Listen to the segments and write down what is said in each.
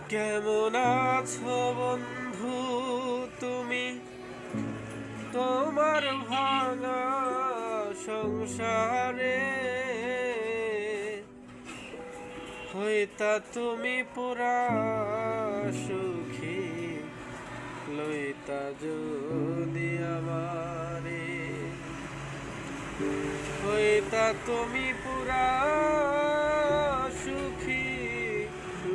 কেমন আছো বন্ধু তুমি? তোমার ভাঙা সংসারে হইতা তুমি পুরা সুখী, লইতা যদি আমারে। হইতা তুমি পুরা সুখী,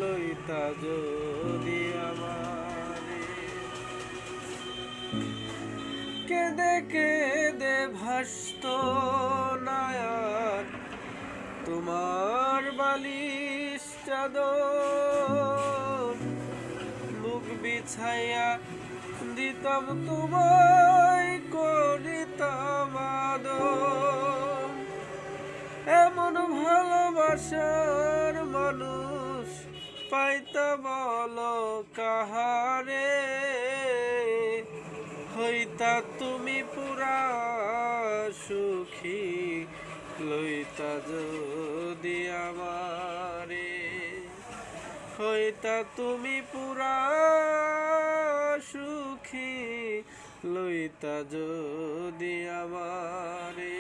লইতা যদি আমারে। কেঁদে কেঁদে ভাসত নায়ার তোমার বালিশ চাদর, মুখ বিছাইয়া দিতাম তোমায়, করিতাম আদর। এমন ভালোবাসার মানুষ পাইতা বলো কাহারে? হইতা তুমি পুরা সুখী, লইতা যদি আমারে। হইতা তুমি পুরা সুখী, লইতা যদি আমারে।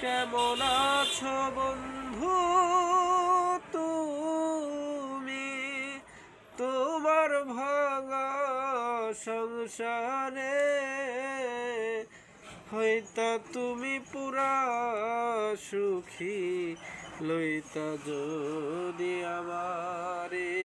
কেমন আছো বন্ধু তুমি? তোমার ভাঙা সংসারে হইতা তুমি পুরা সুখী, লইতা যদি আমারে।